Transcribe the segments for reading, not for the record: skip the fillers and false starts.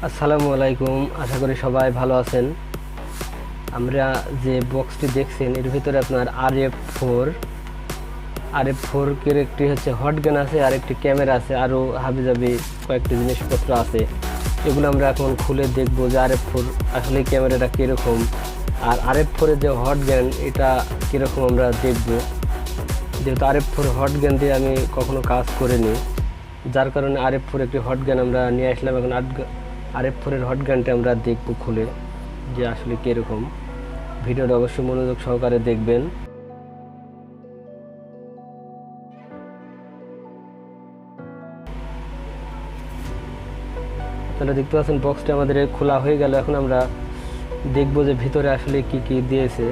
আসসালামু আলাইকুম, আশা করি সবাই ভালো আছেন। আমরা যে বক্সটি দেখছেন এর ভিতরে আপনার আর এফ ফোর এর একটি হচ্ছে হট গান আছে, আর একটি ক্যামেরা আছে, আরও হাবিজাবি কয়েকটি জিনিসপত্র আছে। এগুলো আমরা এখন খুলে দেখব যে আর এফ ফোর আসলে ক্যামেরাটা কীরকম, আর আর এফ ফোরের যে হট গান এটা কীরকম আমরা দেখব। যেহেতু আর এফ ফোর হট গান দিয়ে আমি কখনো কাজ করিনি, যার কারণে আর এফ ফোর একটি হট গান আমরা নিয়ে আসলাম। এখন আর এফ ফোরের হট গানটা আমরা দেখব খুলে যে আসলে কীরকম। ভিডিওটা অবশ্যই মনোযোগ সহকারে দেখবেন। তাহলে দেখতে পাচ্ছেন বক্সটা আমাদের খোলা হয়ে গেল। এখন আমরা দেখব যে ভিতরে আসলে কি কি দিয়েছে,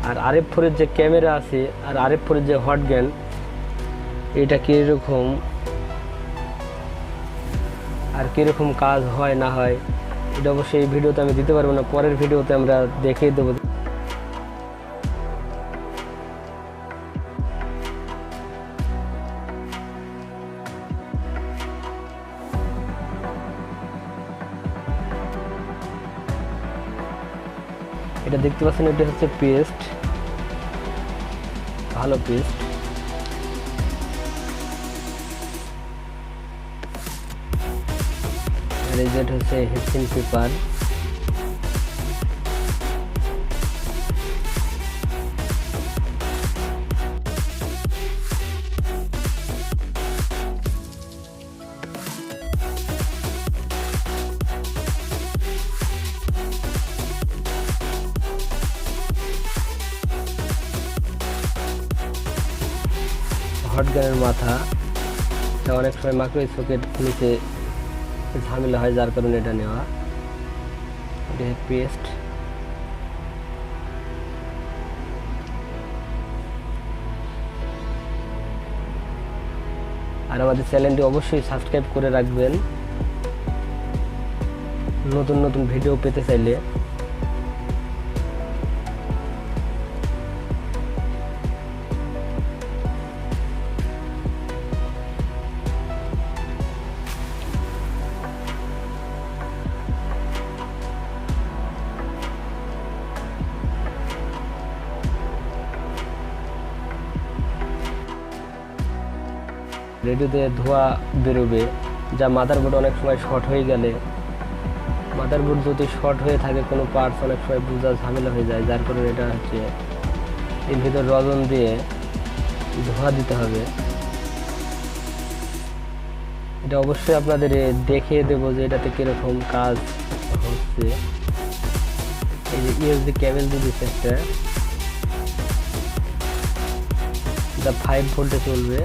আর আর এফ ফোরের যে ক্যামেরা আছে আর আর এফ ফোরের যে হট গান এটা কীরকম আর কীরকম কাজ হয় না হয় এটা অবশ্যই এই ভিডিওতে আমি দিতে পারবো না, পরের ভিডিওতে আমরা দেখিয়ে দেবো। এটা দেখতে পাচ্ছেন, এটা হচ্ছে পেস্ট, ভালো পেস্ট। আর এই যেটা হচ্ছে হেডসিন পেপার। হট গানের মাথা, এটা অনেক সময় মাইক্রো সকেট নিচে ঝামেলা হয়, যার কারণে এটা নেওয়া। এটা পেস্ট। আর আমাদের চ্যানেলটি অবশ্যই সাবস্ক্রাইব করে রাখবেন নতুন নতুন ভিডিও পেতে চাইলে। রেডিওতে ধোঁয়া বেরোবে, যা মাদারবোর্ড অনেক সময় শর্ট হয়ে গেলে, মাদারবোর্ড যদি শর্ট হয়ে থাকে কোনো পার্টস অনেক সময় বোঝা ঝামেলা হয়ে যায়, যার কারণে এটা হচ্ছে এর ভিতর রজন দিয়ে ধোঁয়া দিতে হবে। এটা অবশ্যই আপনাদের দেখিয়ে দেবো যে এটাতে কিরকম কাজ হচ্ছে। এই যে ইউএসবি কেবল দিয়ে দিচ্ছে একটা, এটা 5 ভোল্টে চলবে।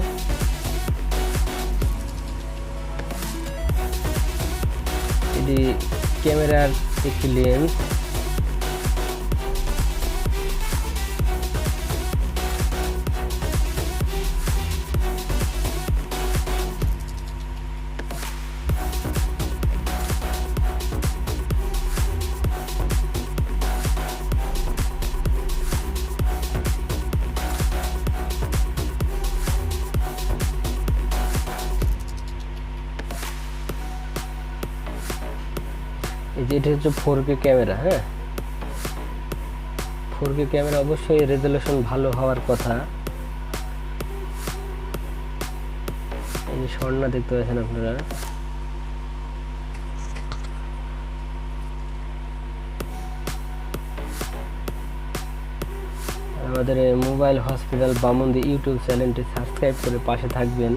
এটি ক্যামেরার একটি লেন্স। এই যে এটা হচ্ছে 4K ক্যামেরা। হ্যাঁ, 4K ক্যামেরা অবশ্যই রেজলিউশন ভালো হওয়ার কথা। এই যে স্বর্ণা দেখতে পাচ্ছেন আপনারা। আমাদের মোবাইল হসপিটাল বামুন্দি ইউটিউব চ্যানেলটি সাবস্ক্রাইব করে পাশে থাকবেন।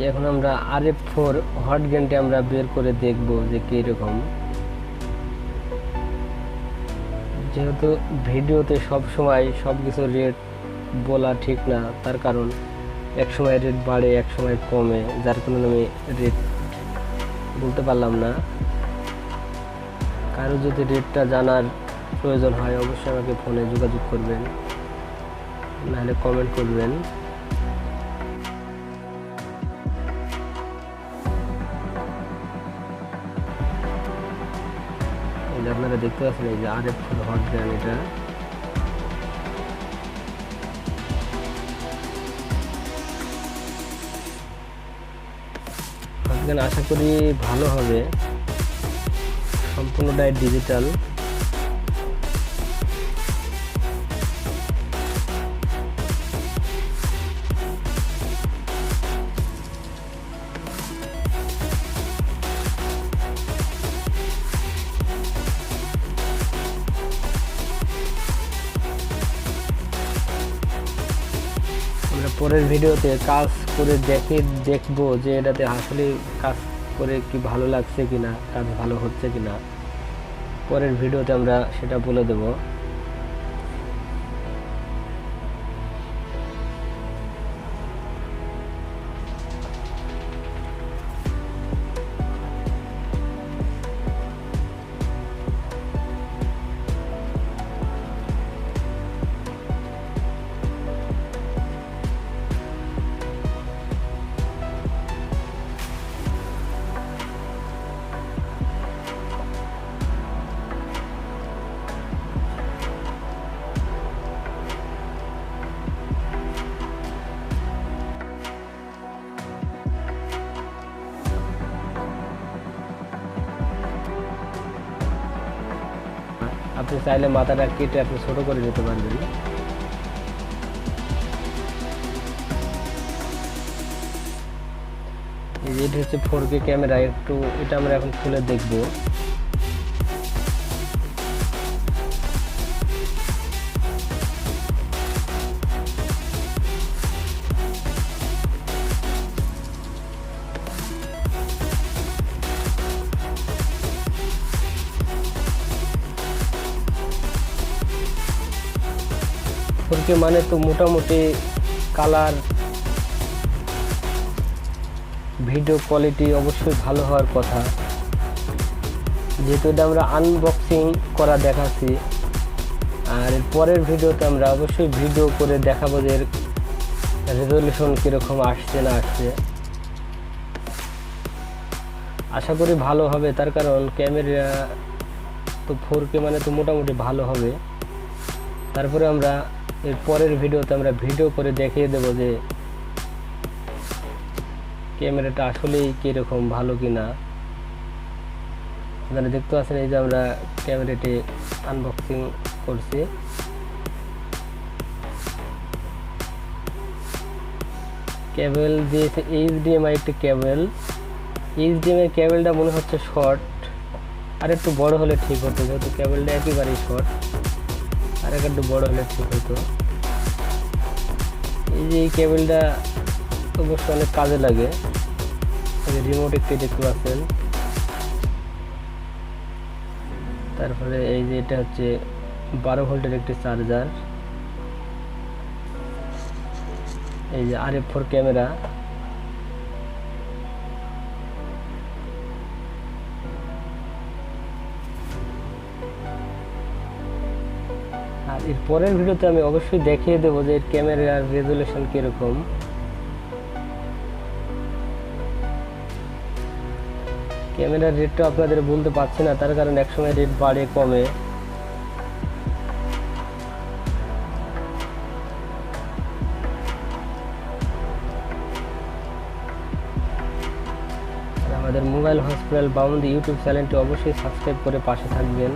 এখন আমরা আর এফ ফোর হট গানটি আমরা বের করে দেখব যে কিরকম। যেহেতু ভিডিওতে সব সময় সব কিছু রেট বলা ঠিক না, তার কারণ এক সময় রেট বাড়ে, এক সময় কমে, যার কারণে আমি রেট বলতে পারলাম না। কারো যদি রেটটা জানার প্রয়োজন হয় অবশ্যই আমাকে ফোনে যোগাযোগ করবেন, নাহলে কমেন্ট করবেন। এই যে আপনারা দেখতে পাচ্ছেন, এই যে আরেক ফুল হট গান, এটা হট গান আশা করি ভালো হবে, সম্পূর্ণটাই ডিজিটাল। আমরা পরের ভিডিওতে কাজ করে দেখবো যে এটাতে আসলে কাজ করে কি ভালো লাগছে কিনা, কাজ ভালো হচ্ছে কিনা। পরের ভিডিওতে আমরা সেটা বলে দেব। আপনি চাইলে মাথাটা কেটে আপনি ছোট করে নিতে পারবেন। এই যে এটা হচ্ছে 4K ক্যামেরা, একটু এটা আমরা এখন খুলে দেখব। মানে তো মোটামুটি কালার, ভিডিও কোয়ালিটি অবশ্যই ভালো হওয়ার কথা, যেহেতু এটা আমরা আনবক্সিং করা দেখাচ্ছি। আর এর পরের ভিডিওতে আমরা অবশ্যই ভিডিও করে দেখাবো যে এর রেজলিউশন কীরকম আসছে না আসছে। আশা করি ভালো হবে, তার কারণ ক্যামেরা তো 4K মানে তো মোটামুটি ভালো হবে। তারপরে আমরা এর পরের ভিডিওতে আমরা ভিডিও করে দেখিয়ে দেব যে ক্যামেরাটা আসলেই কীরকম ভালো কিনা। আপনারা দেখতে পাচ্ছেন এই যে আমরা ক্যামেরাটি আনবক্সিং করছি। কেবল দিয়েছে HDMI একটি কেবল। HDMI কেবলটা মনে হচ্ছে শর্ট, আর একটু বড় হলে ঠিক হতো, যেহেতু কেবলটা একেবারেই শর্ট, আর একটু বড় হলে ঠিক হতো। এই যে এই কেবলটা অবশ্যই অনেক কাজে লাগে। রিমোট একটি দেখতে পাচ্ছেন। তারপরে এই যে এটা হচ্ছে 12 ভোল্টের একটি চার্জার। এই যে RF4 ক্যামেরা। আর এর পরের ভিডিওতে আমি অবশ্যই দেখিয়ে দেবো যে এর ক্যামেরার রেজলিউশন কিরকম। ক্যামেরার রেটটা আপনাদের বলতে পারছি না, তার কারণ একসময় রেট বাড়ে কমে। আমাদের মোবাইল হসপিটাল বামুন্দি ইউটিউব চ্যানেলটি অবশ্যই সাবস্ক্রাইব করে পাশে থাকবেন।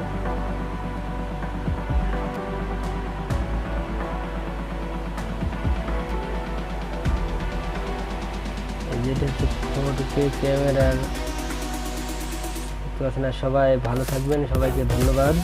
যেটা হচ্ছে 4K ক্যামেরার। সবাই ভালো থাকবেন, সবাইকে ধন্যবাদ।